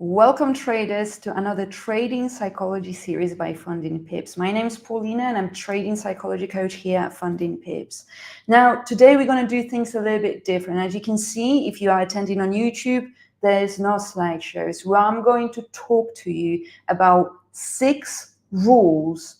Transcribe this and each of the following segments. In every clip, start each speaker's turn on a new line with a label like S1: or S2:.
S1: Welcome traders to another trading psychology series by Funding Pips. My name is Paulina and I'm trading psychology coach here at Funding Pips. Now, today we're going to do things a little bit different. As you can see, if you are attending on YouTube, there's no slideshows where I'm going to talk to you about 6 rules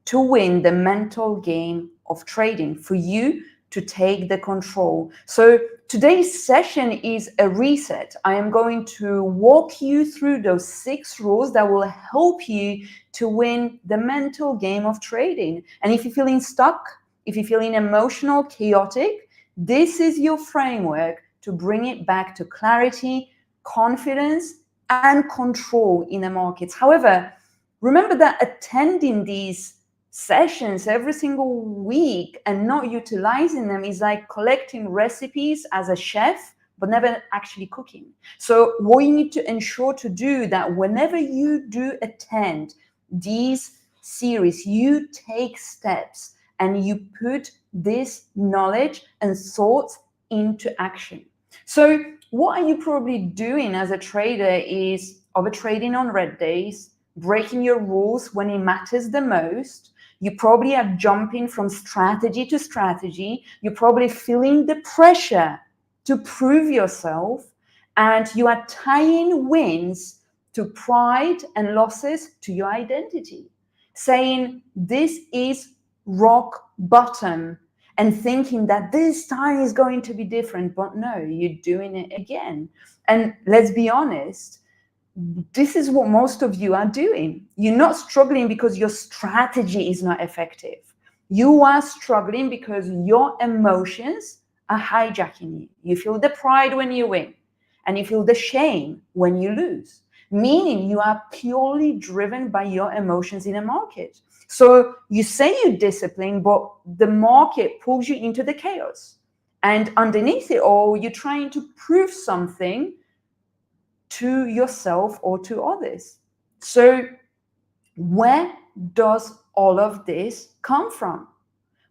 S1: to win the mental game of trading for you to take the control. So today's session is a reset. I am going to walk you through those 6 rules that will help you to win the mental game of trading. And if you're feeling stuck, if you're feeling emotional, chaotic, this is your framework to bring it back to clarity, confidence, and control in the markets. However, remember that attending these sessions every single week and not utilizing them is like collecting recipes as a chef but never actually cooking. So what you need to ensure to do that whenever you do attend these series, you take steps and you put this knowledge and thoughts into action. So what are you probably doing as a trader is overtrading on red days, breaking your rules when it matters the most. You probably are jumping from strategy to strategy. You're probably feeling the pressure to prove yourself, and you are tying wins to pride and losses to your identity, saying this is rock bottom and thinking that this time is going to be different, but no, you're doing it again. And let's be honest, this is what most of you are doing. You're not struggling because your strategy is not effective. You are struggling because your emotions are hijacking you. You feel the pride when you win, and you feel the shame when you lose, meaning you are purely driven by your emotions in a market. So you say you're disciplined, but the market pulls you into the chaos. And underneath it all, you're trying to prove something to yourself or to others. So where does all of this come from?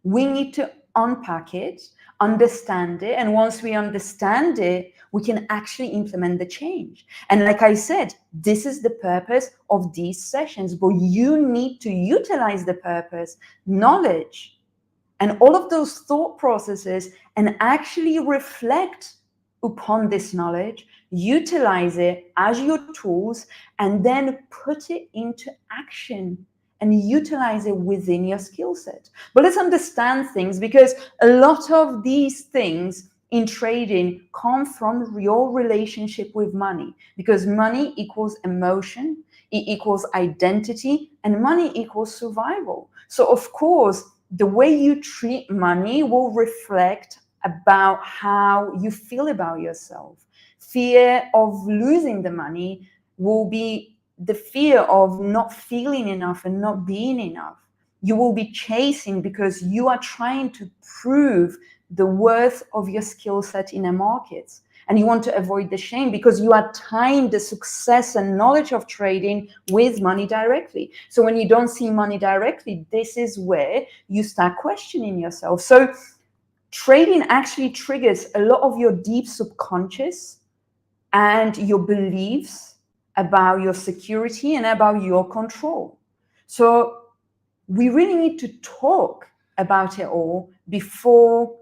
S1: We need to unpack it, understand it, and once we understand it, we can actually implement the change. And like I said, this is the purpose of these sessions, but you need to utilize the purpose, knowledge, and all of those thought processes and actually reflect upon this knowledge, utilize it as your tools, and then put it into action and utilize it within your skill set. But let's understand things, because a lot of these things in trading come from your relationship with money, because money equals emotion, it equals identity, and money equals survival. So of course, the way you treat money will reflect about how you feel about yourself. Fear of losing the money will be the fear of not feeling enough and not being enough. You will be chasing because you are trying to prove the worth of your skill set in a market. And you want to avoid the shame because you are tying the success and knowledge of trading with money directly. So when you don't see money directly, this is where you start questioning yourself. So trading actually triggers a lot of your deep subconscious and your beliefs about your security and about your control. So we really need to talk about it all before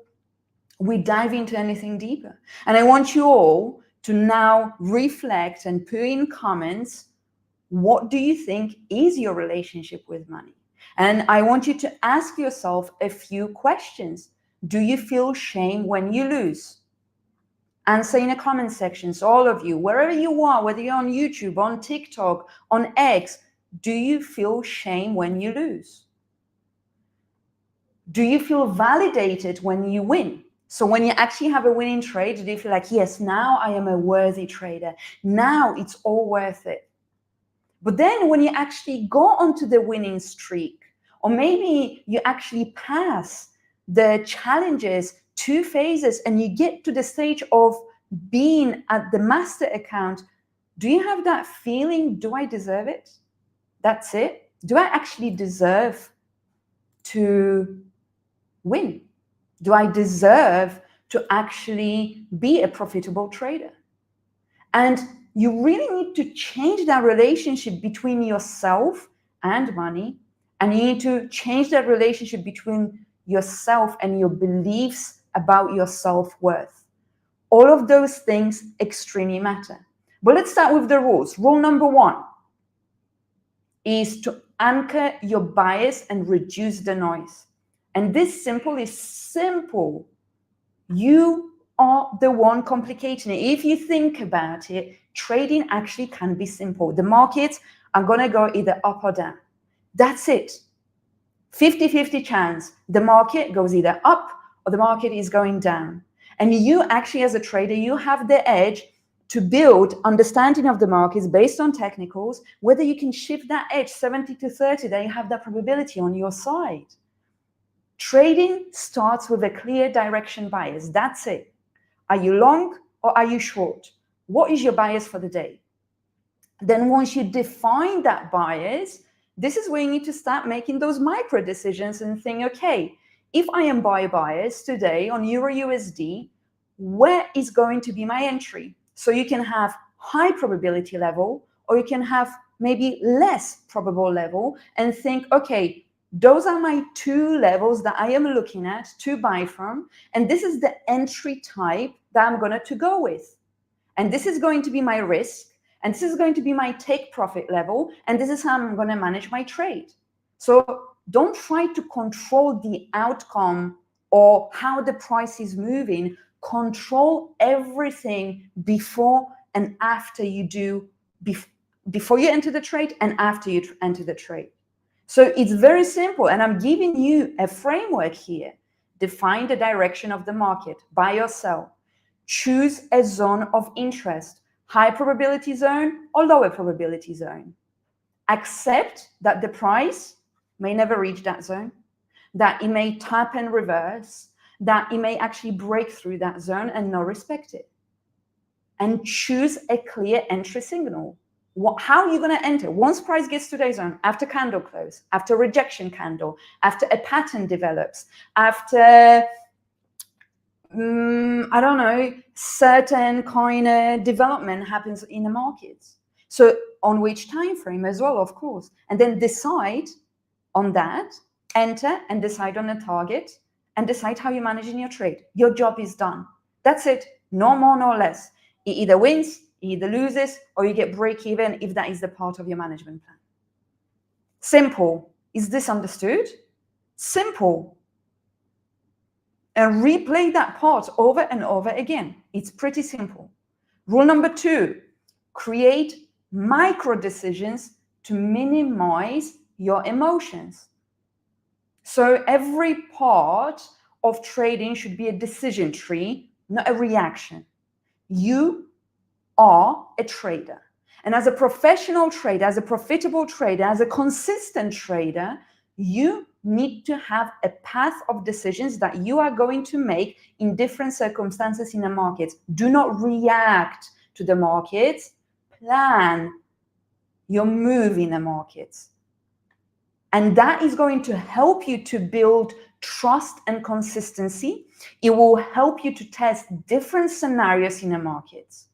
S1: we dive into anything deeper. And I want you all to now reflect and put in comments, what do you think is your relationship with money? And I want you to ask yourself a few questions. Do you feel shame when you lose? Answer in the comment sections, all of you, wherever you are, whether you're on YouTube, on TikTok, on X, do you feel shame when you lose? Do you feel validated when you win? So when you actually have a winning trade, do you feel like, yes, now I am a worthy trader. Now it's all worth it. But then when you actually go onto the winning streak, or maybe you actually pass the challenges, 2 phases, and you get to the stage of being at the master account, do you have that feeling, do I deserve it? That's it. Do I actually deserve to win? Do I deserve to actually be a profitable trader? And you really need to change that relationship between yourself and money, and you need to change that relationship between yourself and your beliefs about your self-worth. All of those things extremely matter. But let's start with the rules. Rule number 1 is to anchor your bias and reduce the noise. And this is simple. You are the one complicating it. If you think about it, trading actually can be simple. The markets are going to go either up or down. That's it. 50-50 chance. The market goes either up or the market is going down. And you actually, as a trader, you have the edge to build understanding of the markets based on technicals, whether you can shift that edge 70-30, then you have that probability on your side. Trading starts with a clear direction bias. That's it. Are you long or are you short? What is your bias for the day? Then once you define that bias, this is where you need to start making those micro decisions and think, okay, if I am buy bias today on Euro USD, where is going to be my entry? So you can have high probability level, or you can have maybe less probable level and think, okay, those are my 2 levels that I am looking at to buy from. And this is the entry type that I'm going to go with. And this is going to be my risk. And this is going to be my take profit level. And this is how I'm going to manage my trade. So don't try to control the outcome or how the price is moving. Control everything before and after you do, before you enter the trade and after you enter the trade. So it's very simple. And I'm giving you a framework here. Define the direction of the market, buy or sell. Choose a zone of interest, high probability zone or lower probability zone. Accept that the price may never reach that zone, that it may tap and reverse, that it may actually break through that zone and not respect it. And choose a clear entry signal. How are you going to enter? Once price gets to the zone, after candle close, after rejection candle, after a pattern develops, after I don't know, certain kind of development happens in the markets. So on which time frame as well, of course. And then decide on that, enter and decide on a target and decide how you're managing your trade. Your job is done. That's it. No more, no less. It either wins, it either loses, or you get break even if that is the part of your management plan. Simple. Is this understood? Simple. And replay that part over and over again. It's pretty simple. Rule number 2, create micro decisions to minimize your emotions. So every part of trading should be a decision tree, not a reaction. You are a trader. And as a professional trader, as a profitable trader, as a consistent trader, you need to have a path of decisions that you are going to make in different circumstances in the market. Do not react to the markets. Plan your move in the markets. And that is going to help you to build trust and consistency. It will help you to test different scenarios in the markets.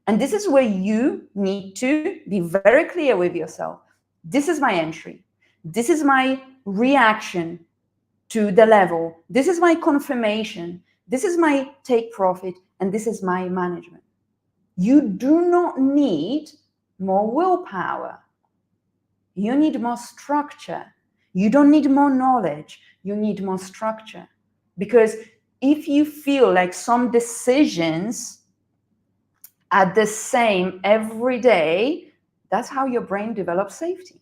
S1: And this is where you need to be very clear with yourself. This is my entry. This is my reaction to the level. This is my confirmation. This is my take profit. And this is my management. You do not need more willpower. You need more structure. You don't need more knowledge. You need more structure. Because if you feel like some decisions are the same every day, that's how your brain develops safety.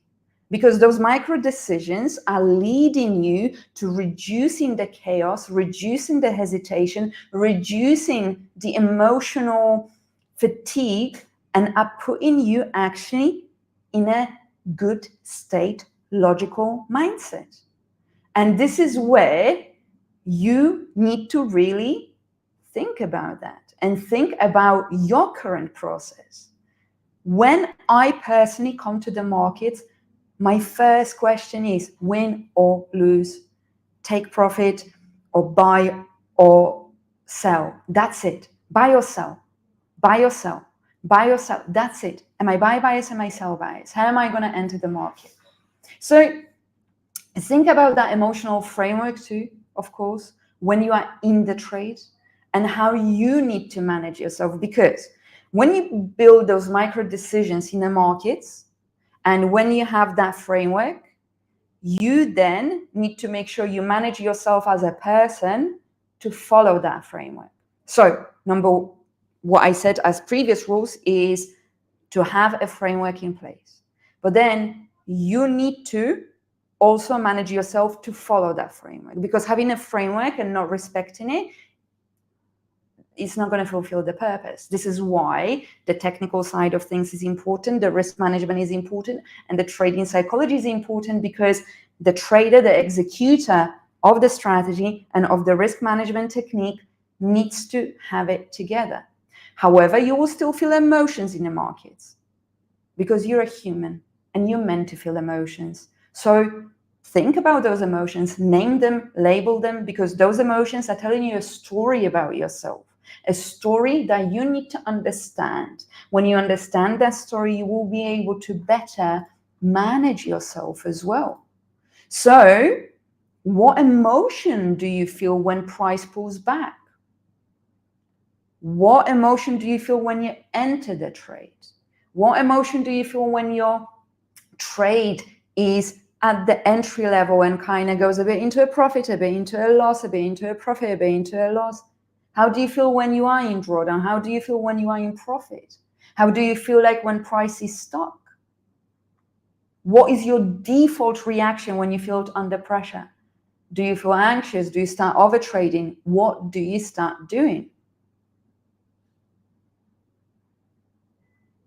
S1: Because those micro decisions are leading you to reducing the chaos, reducing the hesitation, reducing the emotional fatigue, and are putting you actually in a good state, logical mindset. And this is where you need to really think about that and think about your current process. When I personally come to the market, my first question is win or lose, take profit or buy or sell. That's it. Buy or sell. Buy or sell. Buy or sell, that's it. Am I buy bias? Am I sell bias? How am I going to enter the market? So think about that emotional framework too, of course, when you are in the trade, and how you need to manage yourself. Because when you build those micro decisions in the markets, and when you have that framework, you then need to make sure you manage yourself as a person to follow that framework. So what I said as previous rules is to have a framework in place. But then you need to also manage yourself to follow that framework, because having a framework and not respecting it, it's not going to fulfill the purpose. This is why the technical side of things is important, the risk management is important, and the trading psychology is important, because the trader, the executor of the strategy and of the risk management technique needs to have it together. However, you will still feel emotions in the markets, because you're a human and you're meant to feel emotions. So think about those emotions, name them, label them, because those emotions are telling you a story about yourself, a story that you need to understand. When you understand that story, you will be able to better manage yourself as well. So what emotion do you feel when price pulls back? What emotion do you feel when you enter the trade? What emotion do you feel when your trade is at the entry level and kind of goes a bit into a profit, a bit into a loss, a bit into a profit, a bit into a loss? How do you feel when you are in drawdown? How do you feel when you are in profit? How do you feel like when price is stuck? What is your default reaction when you feel under pressure? Do you feel anxious? Do you start overtrading? What do you start doing?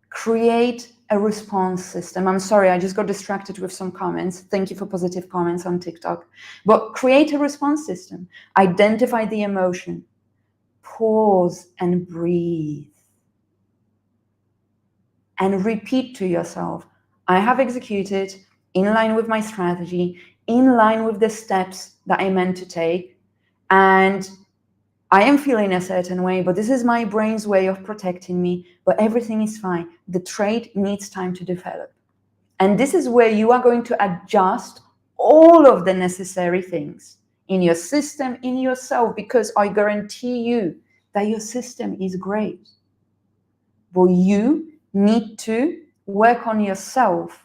S1: Create a response system. I'm sorry, I just got distracted with some comments. Thank you for positive comments on TikTok. But create a response system. Identify the emotion. Pause and breathe. And repeat to yourself, I have executed in line with my strategy, in line with the steps that I meant to take, and I am feeling a certain way, but this is my brain's way of protecting me, but everything is fine. The trade needs time to develop. And this is where you are going to adjust all of the necessary things in your system, in yourself, because I guarantee you that your system is great. But you need to work on yourself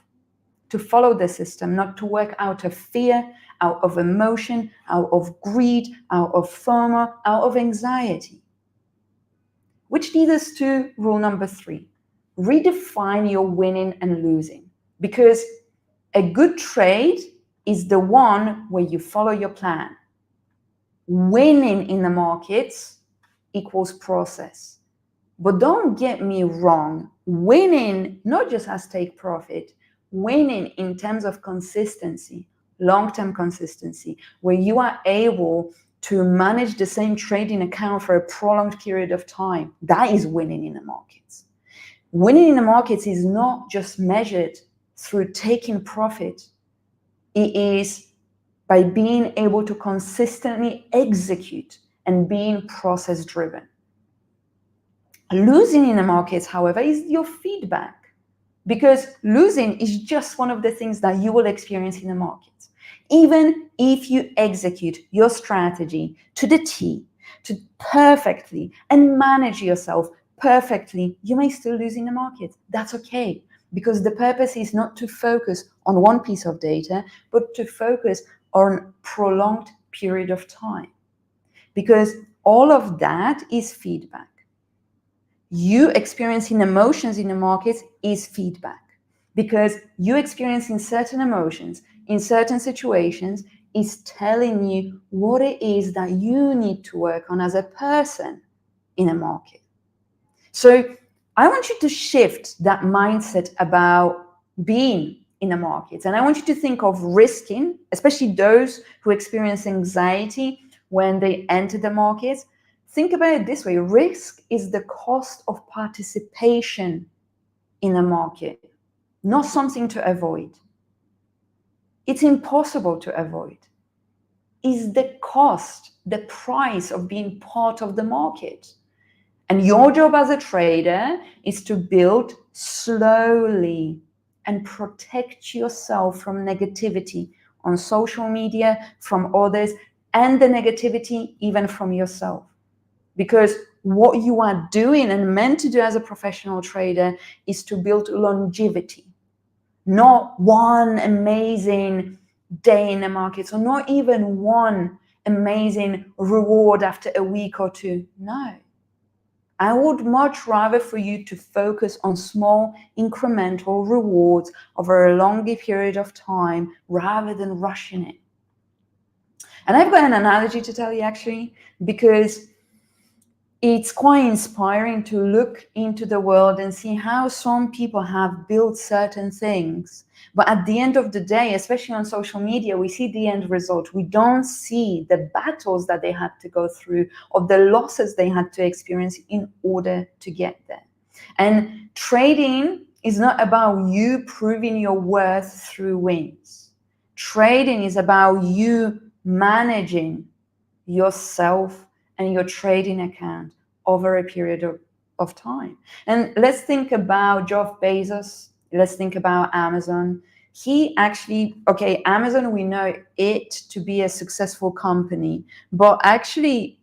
S1: to follow the system, not to work out of fear, out of emotion, out of greed, out of FOMO, out of anxiety. Which leads us to rule number 3. Redefine your winning and losing. Because a good trade is the one where you follow your plan. Winning in the markets equals process. But don't get me wrong, winning not just as take profit, winning in terms of consistency, long-term consistency, where you are able to manage the same trading account for a prolonged period of time, that is winning in the markets. Winning in the markets is not just measured through taking profit. It is by being able to consistently execute and being process-driven. Losing in the markets, however, is your feedback, because losing is just one of the things that you will experience in the markets. Even if you execute your strategy to the T, to perfectly, and manage yourself perfectly, you may still lose in the markets. That's okay, because the purpose is not to focus on one piece of data, but to focus on prolonged period of time, because all of that is feedback. You experiencing emotions in the markets is feedback, because you experiencing certain emotions in certain situations is telling you what it is that you need to work on as a person in a market. So I want you to shift that mindset about being in the markets, and I want you to think of risking, especially those who experience anxiety when they enter the markets. Think about it this way: risk is the cost of participation in a market, not something to avoid. It's impossible to avoid. It's the cost, the price of being part of the market. And your job as a trader is to build slowly and protect yourself from negativity on social media, from others, and the negativity even from yourself. Because what you are doing and meant to do as a professional trader is to build longevity, not one amazing day in the markets, or not even one amazing reward after a week or two. No. I would much rather for you to focus on small incremental rewards over a longer period of time rather than rushing it. And I've got an analogy to tell you actually, because it's quite inspiring to look into the world and see how some people have built certain things. But at the end of the day, especially on social media, we see the end result. We don't see the battles that they had to go through or the losses they had to experience in order to get there. And trading is not about you proving your worth through wins. Trading is about you managing yourself and your trading account over a period of time. And let's think about Jeff Bezos. Let's think about Amazon. He actually, okay, Amazon, we know it to be a successful company, but actually,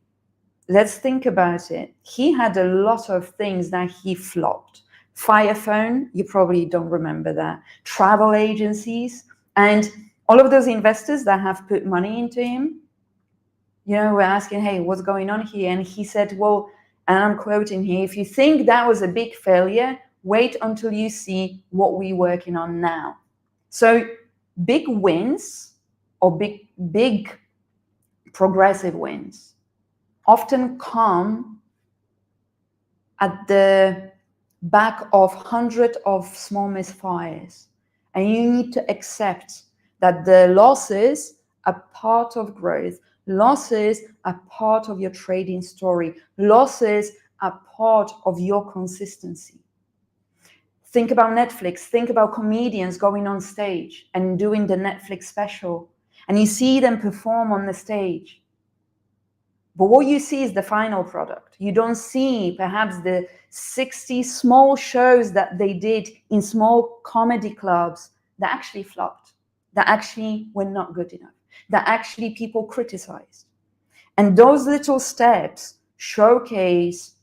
S1: let's think about it. He had a lot of things that he flopped. Fire phone, you probably don't remember that. Travel agencies, and all of those investors that have put money into him, we're asking, hey, what's going on here? And he said, well, and I'm quoting here, if you think that was a big failure, wait until you see what we're working on now. So big wins or big progressive wins often come at the back of hundreds of small misfires. And you need to accept that the losses are part of growth. Losses are part of your trading story. Losses are part of your consistency. Think about Netflix. Think about comedians going on stage and doing the Netflix special. And you see them perform on the stage. But what you see is the final product. You don't see perhaps the 60 small shows that they did in small comedy clubs that actually flopped, that actually were not good enough, that actually people criticized. And those little steps showcase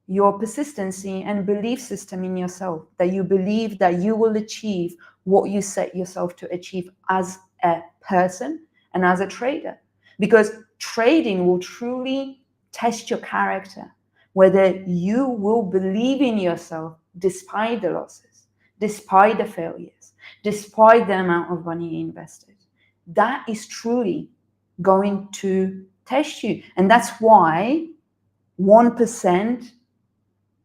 S1: your persistency and belief system in yourself, that you believe that you will achieve what you set yourself to achieve as a person and as a trader. Because trading will truly test your character, whether you will believe in yourself despite the losses, despite the failures, despite the amount of money you invested. That is truly going to test you. And that's why 1%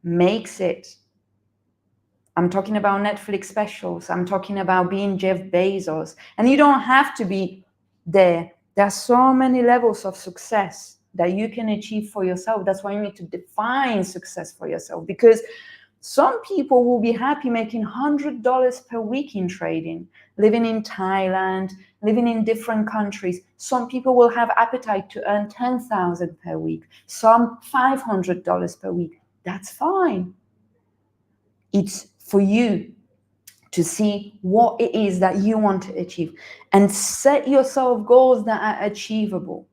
S1: makes it. I'm talking about Netflix specials. I'm talking about being Jeff Bezos. And you don't have to be there. There are so many levels of success that you can achieve for yourself. That's why you need to define success for yourself, because some people will be happy making $100 per week in trading, living in Thailand, living in different countries. Some people will have appetite to earn $10,000 per week, some $500 per week. That's fine. It's for you to see what it is that you want to achieve and set yourself goals that are achievable.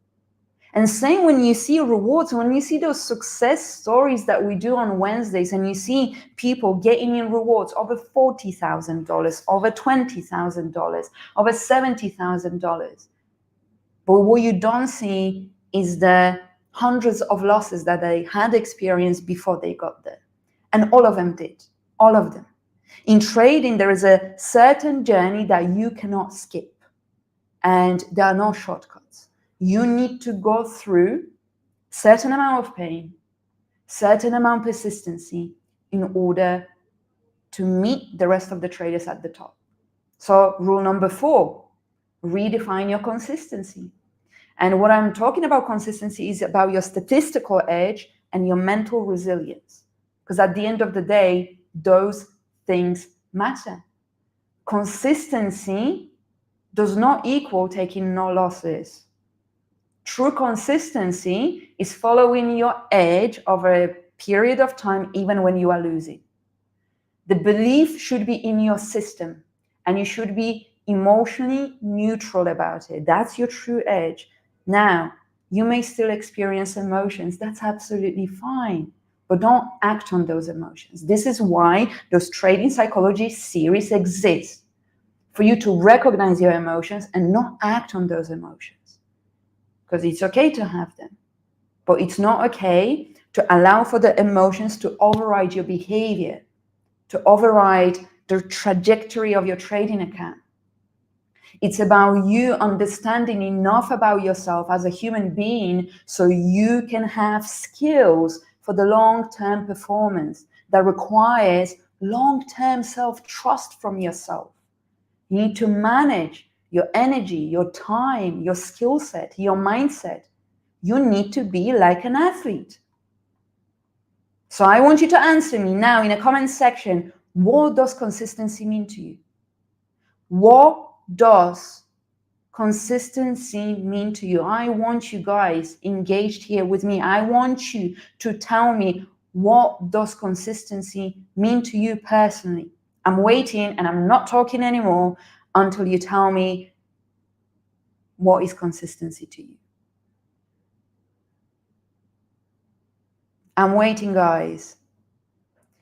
S1: And same when you see rewards, when you see those success stories that we do on Wednesdays, and you see people getting in rewards over $40,000, over $20,000, over $70,000. But what you don't see is the hundreds of losses that they had experienced before they got there. And all of them did, all of them. In trading, there is a certain journey that you cannot skip, and there are no shortcuts. You need to go through certain amount of pain, certain amount of persistency in order to meet the rest of the traders at the top. So rule number 4, redefine your consistency. And what I'm talking about consistency is about your statistical edge and your mental resilience. Because at the end of the day, those things matter. Consistency does not equal taking no losses. True consistency is following your edge over a period of time, even when you are losing. The belief should be in your system, and you should be emotionally neutral about it. That's your true edge. Now, you may still experience emotions. That's absolutely fine, but don't act on those emotions. This is why those trading psychology series exist, for you to recognize your emotions and not act on those emotions. Because it's okay to have them, but it's not okay to allow for the emotions to override your behavior, to override the trajectory of your trading account. It's about you understanding enough about yourself as a human being so you can have skills for the long-term performance that requires long-term self-trust from yourself. You need to manage your energy, your time, your skill set, your mindset. You need to be like an athlete. So I want you to answer me now in a comment section, what does consistency mean to you? What does consistency mean to you? I want you guys engaged here with me. I want you to tell me, what does consistency mean to you personally? I'm waiting and I'm not talking anymore until you tell me, what is consistency to you? I'm waiting, guys.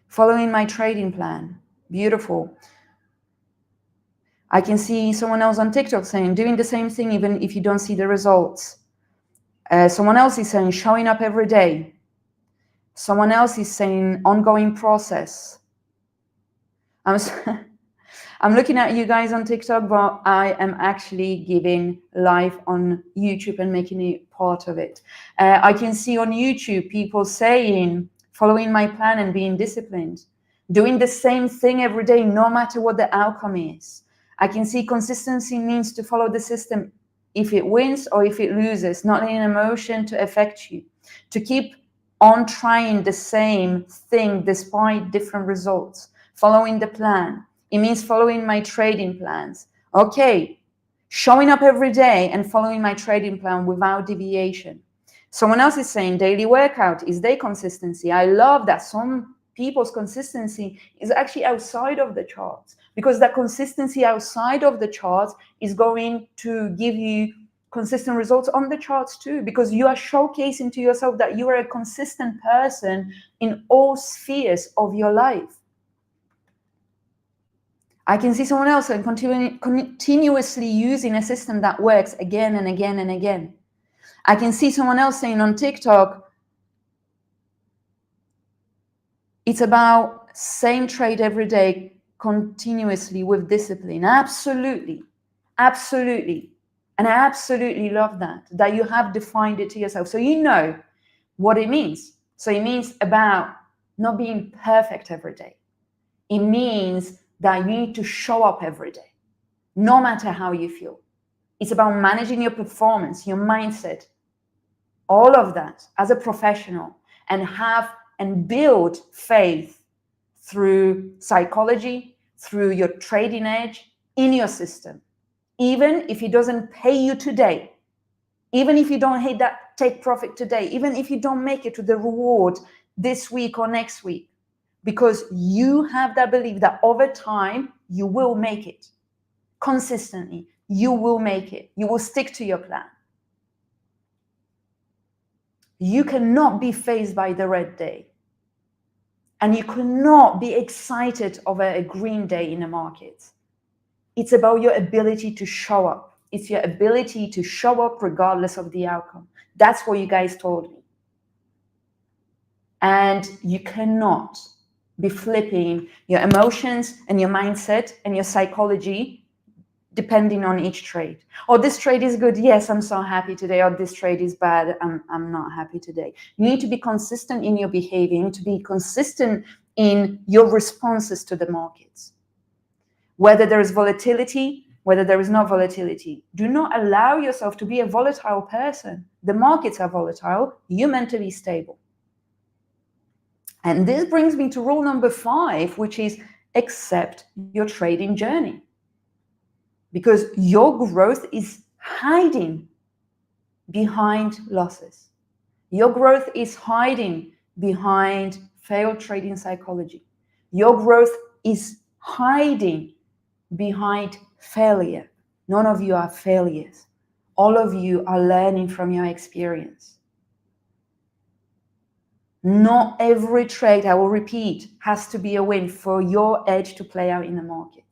S1: Following my trading plan. Beautiful. I can see someone else on TikTok saying, doing the same thing even if you don't see the results. Someone else is saying, showing up every day. Someone else is saying, ongoing process. I'm looking at you guys on TikTok, but I am actually giving live on YouTube and making it part of it. I can see on YouTube people saying, following my plan and being disciplined, doing the same thing every day, no matter what the outcome is. I can see consistency means to follow the system if it wins or if it loses, not letting emotion to affect you, to keep on trying the same thing despite different results, following the plan. It means following my trading plans. Okay, showing up every day and following my trading plan without deviation. Someone else is saying daily workout is their consistency. I love that some people's consistency is actually outside of the charts, because that consistency outside of the charts is going to give you consistent results on the charts too, because you are showcasing to yourself that you are a consistent person in all spheres of your life. I can see someone else continuously using a system that works again and again and again. I can see someone else saying on TikTok, it's about same trade every day, continuously with discipline. Absolutely. Absolutely. And I absolutely love that you have defined it to yourself. So you know what it means. So it means about not being perfect every day. It means that you need to show up every day, no matter how you feel. It's about managing your performance, your mindset, all of that as a professional, and build faith through psychology, through your trading edge, in your system. Even if it doesn't pay you today, even if you don't hit that take profit today, even if you don't make it to the reward this week or next week, because you have that belief that over time you will make it. Consistently, you will make it. You will stick to your plan. You cannot be fazed by the red day. And you cannot be excited over a green day in the market. It's about your ability to show up. It's your ability to show up regardless of the outcome. That's what you guys told me. And you cannot be flipping your emotions and your mindset and your psychology depending on each trade. Oh, this trade is good. Yes, I'm so happy today. Or this trade is bad. I'm not happy today. You need to be consistent in your behavior. You need to be consistent in your responses to the markets. Whether there is volatility, whether there is no volatility. Do not allow yourself to be a volatile person. The markets are volatile. You're mentally stable. And this brings me to rule number 5, which is accept your trading journey. Because your growth is hiding behind losses. Your growth is hiding behind failed trading psychology. Your growth is hiding behind failure. None of you are failures. All of you are learning from your experience. Not every trade, I will repeat, has to be a win for your edge to play out in the market.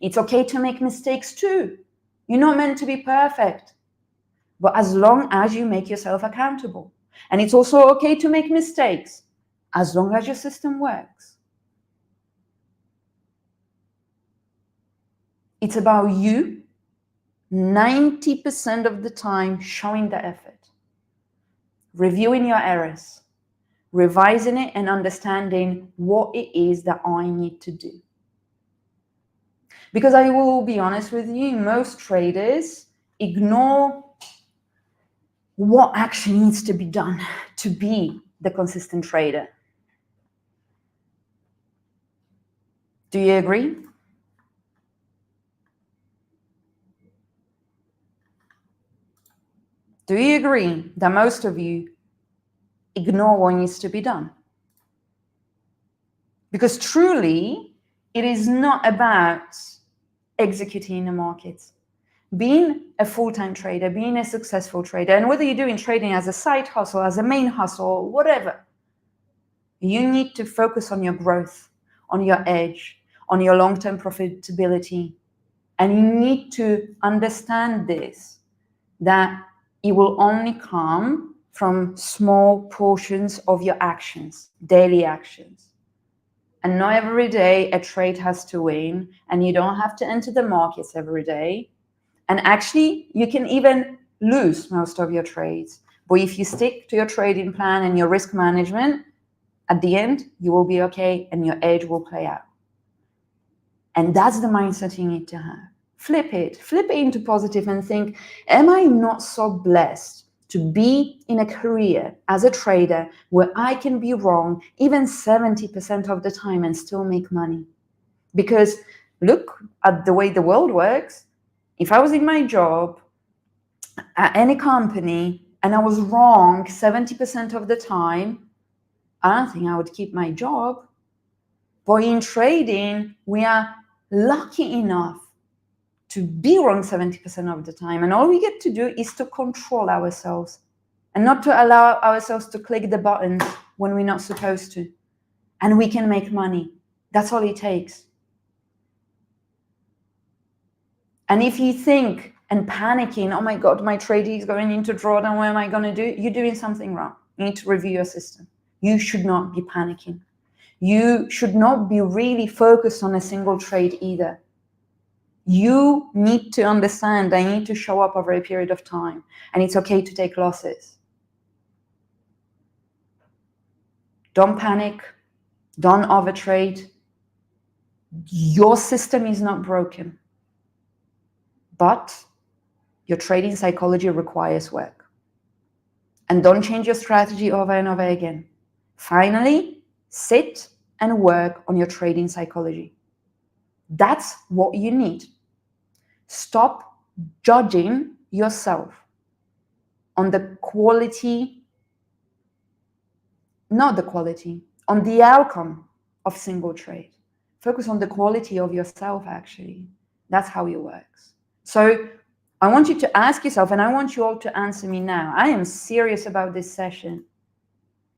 S1: It's okay to make mistakes too. You're not meant to be perfect, but as long as you make yourself accountable. And it's also okay to make mistakes as long as your system works. It's about you 90% of the time showing the effort, reviewing your errors, revising it, and understanding what it is that I need to do. Because I will be honest with you, most traders ignore what actually needs to be done to be the consistent trader. Do you agree? Do you agree that most of you ignore what needs to be done? Because truly, it is not about executing in the markets. Being a full-time trader, being a successful trader, and whether you're doing trading as a side hustle, as a main hustle, whatever, you need to focus on your growth, on your edge, on your long-term profitability. And you need to understand this, that it will only come from small portions of your actions, daily actions. And not every day a trade has to win, and you don't have to enter the markets every day. And actually, you can even lose most of your trades. But if you stick to your trading plan and your risk management, at the end, you will be okay and your edge will play out. And that's the mindset you need to have. Flip it into positive and think, am I not so blessed to be in a career as a trader where I can be wrong even 70% of the time and still make money? Because look at the way the world works. If I was in my job at any company and I was wrong 70% of the time, I don't think I would keep my job. But in trading, we are lucky enough to be wrong 70% of the time. And all we get to do is to control ourselves and not to allow ourselves to click the buttons when we're not supposed to. And we can make money. That's all it takes. And if you think and panicking, oh my God, my trading is going into drawdown, what am I going to do? You're doing something wrong. You need to review your system. You should not be panicking. You should not be really focused on a single trade either. You need to understand I need to show up over a period of time, and it's okay to take losses. Don't panic. Don't overtrade. Your system is not broken, but your trading psychology requires work. And don't change your strategy over and over again. Finally, sit and work on your trading psychology. That's what you need. Stop judging yourself on the quality, not the quality, on the outcome of single trade. Focus on the quality of yourself, actually. That's how it works. So I want you to ask yourself, and I want you all to answer me now. I am serious about this session.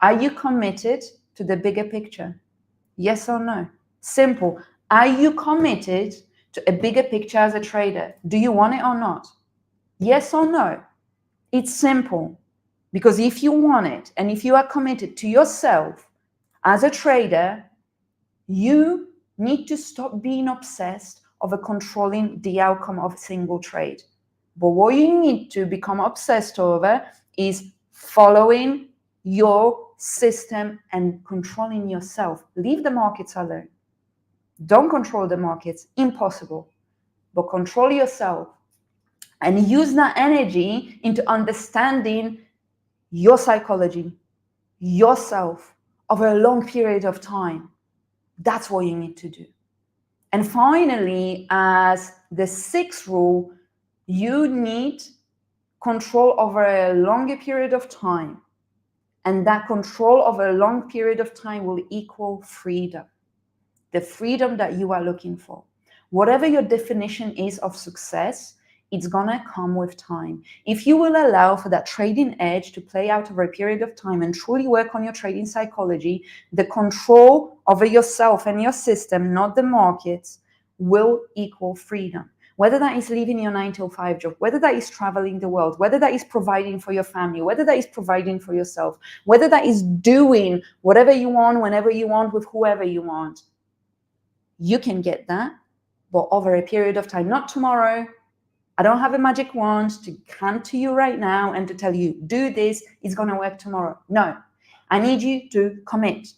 S1: Are you committed to the bigger picture? Yes or no? Simple. Are you committed to a bigger picture as a trader? Do you want it or not? Yes or no? It's simple. Because if you want it and if you are committed to yourself as a trader, you need to stop being obsessed over controlling the outcome of a single trade. But what you need to become obsessed over is following your system and controlling yourself. Leave the markets alone. Don't control the markets, impossible. But control yourself and use that energy into understanding your psychology, yourself over a long period of time. That's what you need to do. And finally, as the sixth rule, you need control over a longer period of time. And that control over a long period of time will equal freedom. The freedom that you are looking for. Whatever your definition is of success, it's gonna come with time. If you will allow for that trading edge to play out over a period of time and truly work on your trading psychology, the control over yourself and your system, not the markets, will equal freedom. Whether that is leaving your 9 to 5 job, whether that is traveling the world, whether that is providing for your family, whether that is providing for yourself, whether that is doing whatever you want, whenever you want, with whoever you want, you can get that, but over a period of time, not tomorrow. I don't have a magic wand to come to you right now and to tell you, do this, it's going to work tomorrow. No, I need you to commit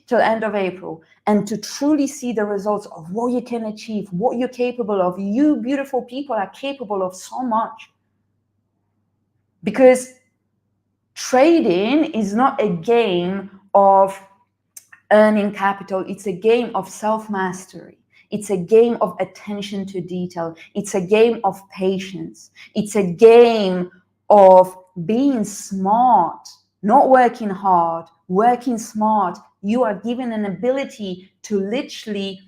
S1: till end of April and to truly see the results of what you can achieve, what you're capable of. You beautiful people are capable of so much. Because trading is not a game of earning capital, it's a game of self-mastery. It's a game of attention to detail. It's a game of patience. It's a game of being smart, not working hard, working smart. You are given an ability to literally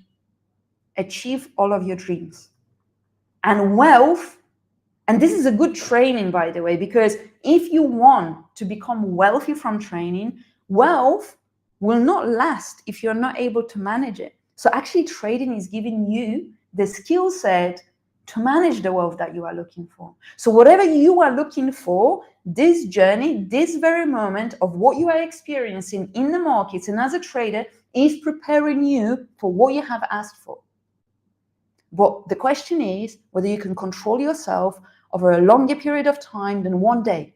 S1: achieve all of your dreams. And wealth, and this is a good training, by the way, because if you want to become wealthy from training, wealth will not last if you're not able to manage it. So actually trading is giving you the skill set to manage the wealth that you are looking for. So whatever you are looking for, this journey, this very moment of what you are experiencing in the markets and as a trader is preparing you for what you have asked for. But the question is whether you can control yourself over a longer period of time than one day.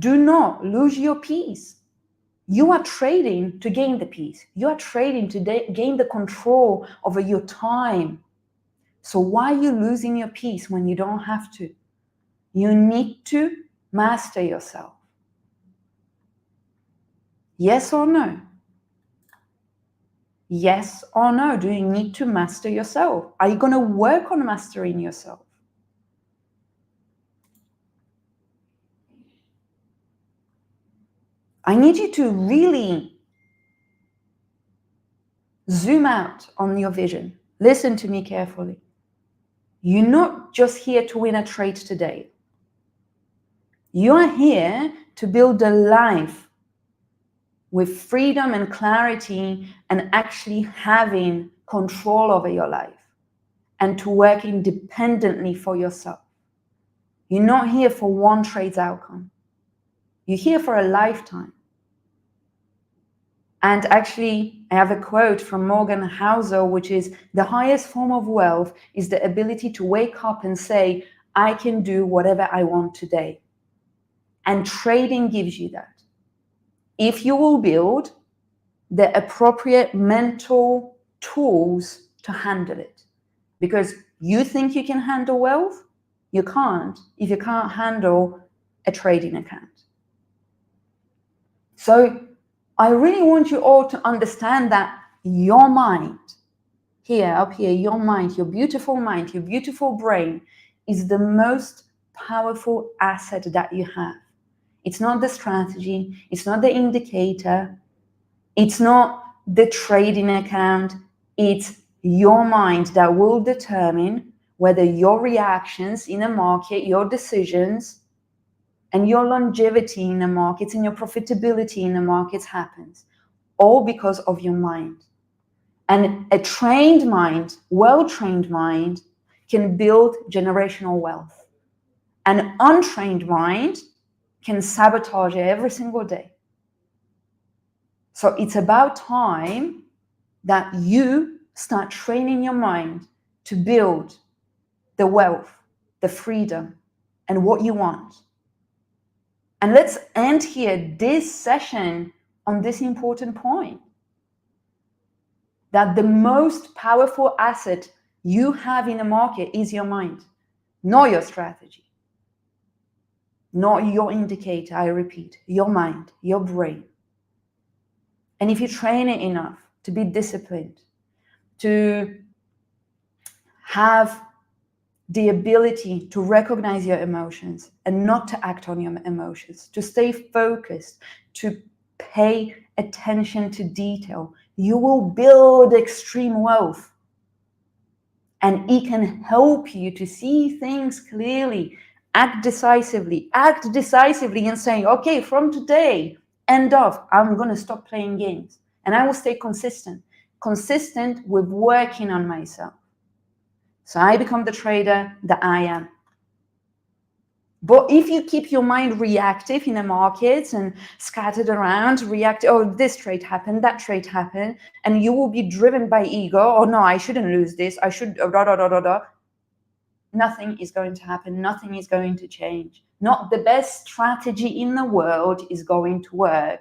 S1: Do not lose your peace. You are trading to gain the peace. You are trading to gain the control over your time. So why are you losing your peace when you don't have to? You need to master yourself. Yes or no? Yes or no? Do you need to master yourself? Are you going to work on mastering yourself? I need you to really zoom out on your vision. Listen to me carefully. You're not just here to win a trade today. You are here to build a life with freedom and clarity and actually having control over your life and to work independently for yourself. You're not here for one trade's outcome. You're here for a lifetime. And actually, I have a quote from Morgan Housel, which is, the highest form of wealth is the ability to wake up and say, I can do whatever I want today. And trading gives you that. If you will build the appropriate mental tools to handle it. Because you think you can handle wealth, you can't if you can't handle a trading account. So I really want you all to understand that your mind, here, up here, your mind, your beautiful brain is the most powerful asset that you have. It's not the strategy, it's not the indicator, it's not the trading account, it's your mind that will determine whether your reactions in a market, your decisions, and your longevity in the markets and your profitability in the markets happens, all because of your mind. And a trained mind, well-trained mind, can build generational wealth. An untrained mind can sabotage it every single day. So it's about time that you start training your mind to build the wealth, the freedom, and what you want. And let's end here this session on this important point, that the most powerful asset you have in the market is your mind, not your strategy, not your indicator. I repeat, your mind, your brain. And if you train it enough to be disciplined, to have the ability to recognize your emotions and not to act on your emotions, to stay focused, to pay attention to detail, you will build extreme wealth. And it can help you to see things clearly, act decisively and say, okay, from today, end of, I'm going to stop playing games. And I will stay consistent with working on myself. So I become the trader that I am. But if you keep your mind reactive in the markets and scattered around, oh, this trade happened, that trade happened, and you will be driven by ego, oh no, I shouldn't lose this, I should, nothing is going to happen, nothing is going to change. Not the best strategy in the world is going to work,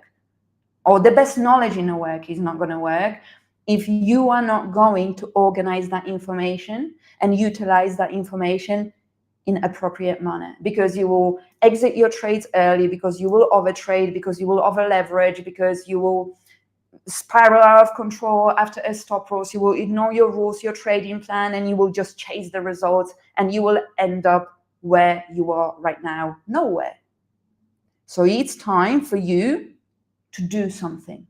S1: or the best knowledge in the work is not going to work if you are not going to organize that information and utilize that information in appropriate manner, because you will exit your trades early, because you will overtrade, because you will over leverage, because you will spiral out of control after a stop loss, you will ignore your rules, your trading plan, and you will just chase the results, and you will end up where you are right now, nowhere. So it's time for you to do something.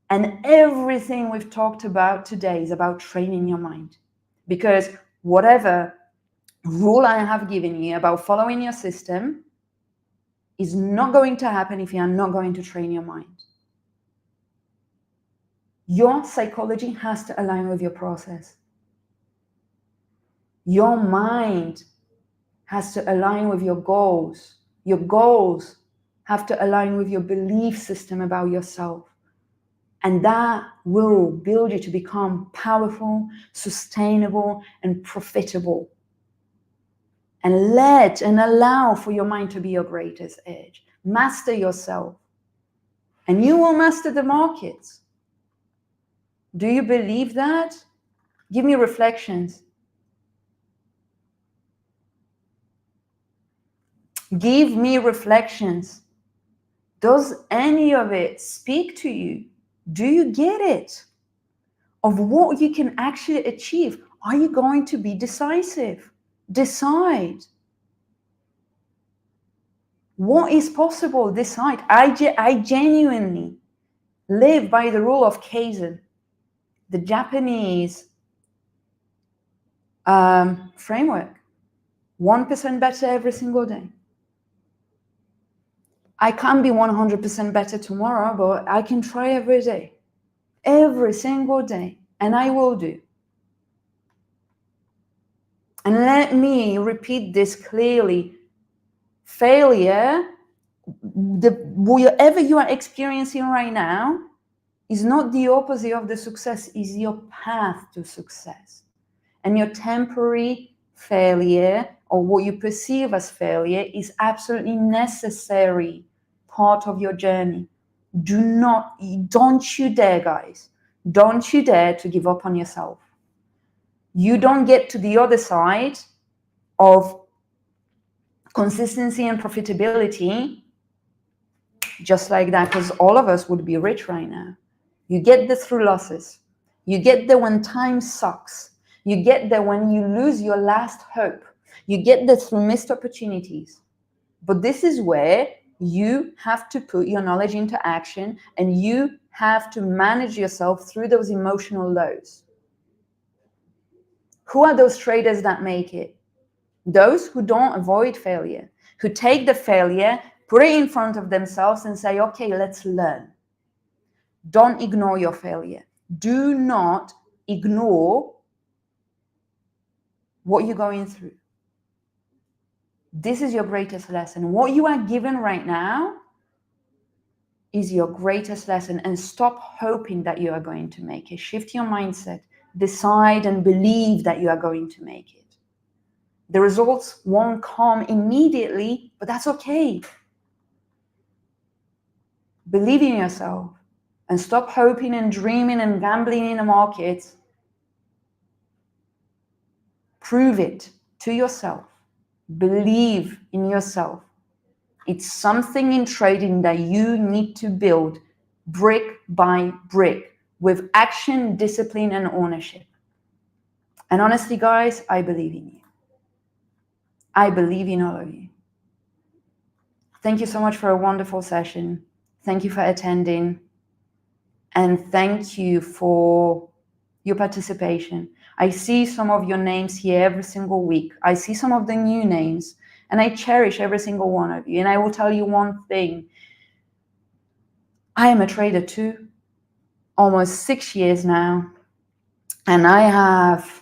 S1: And everything we've talked about today is about training your mind, because whatever rule I have given you about following your system is not going to happen if you are not going to train your mind. Your psychology has to align with your process. Your mind has to align with your goals. Your goals have to align with your belief system about yourself. And that will build you to become powerful, sustainable, and profitable. And let and allow for your mind to be your greatest edge. Master yourself. And you will master the markets. Do you believe that? Give me reflections. Give me reflections. Does any of it speak to you? Do you get it? Of what you can actually achieve? Are you going to be decisive? Decide. What is possible? Decide. I genuinely live by the rule of Kaizen, the Japanese framework. 1% better every single day. I can't be 100% better tomorrow, but I can try every day. Every single day. And I will do. And let me repeat this clearly. Failure, whatever you are experiencing right now, is not the opposite of the success, is your path to success. And your temporary failure, or what you perceive as failure, is absolutely necessary part of your journey. Don't you dare, guys. Don't you dare to give up on yourself. You don't get to the other side of consistency and profitability just like that, because all of us would be rich right now. You get there through losses. You get there when time sucks. You get there when you lose your last hope. You get there through missed opportunities. But this is where you have to put your knowledge into action, and you have to manage yourself through those emotional lows. Who are those traders that make it? Those who don't avoid failure, who take the failure, put it in front of themselves and say, okay, let's learn. Don't ignore your failure. Do not ignore what you're going through. This is your greatest lesson. What you are given right now is your greatest lesson, and stop hoping that you are going to make it. Shift your mindset. Decide and believe that you are going to make it. The results won't come immediately, but that's okay. Believe in yourself and stop hoping and dreaming and gambling in the markets. Prove it to yourself. Believe in yourself. It's something in trading that you need to build brick by brick with action, discipline, and ownership. And honestly, guys, I believe in you. I believe in all of you. Thank you so much for a wonderful session. Thank you for attending. And thank you for your participation. I see some of your names here every single week. I see some of the new names, and I cherish every single one of you. And I will tell you one thing. I am a trader too, almost 6 years now, and I have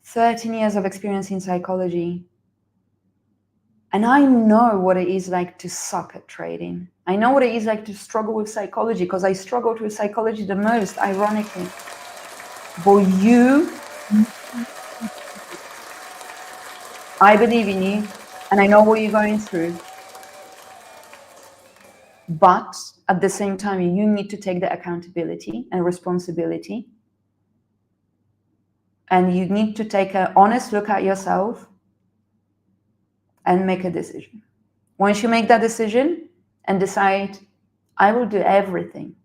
S1: 13 years of experience in psychology. And I know what it is like to suck at trading. I know what it is like to struggle with psychology, because I struggled with psychology the most, ironically. But you, I believe in you, and I know what you're going through. But at the same time, you need to take the accountability and responsibility. And you need to take an honest look at yourself and make a decision. Once you make that decision and decide, I will do everything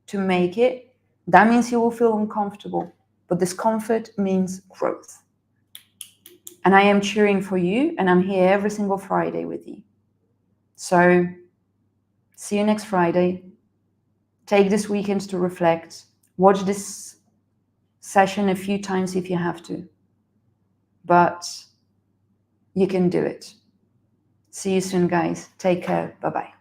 S1: to make it, that means you will feel uncomfortable. But discomfort means growth. And I am cheering for you, and I'm here every single Friday with you. So see you next Friday. Take this weekend to reflect. Watch this session a few times if you have to. But you can do it. See you soon, guys. Take care. Bye-bye.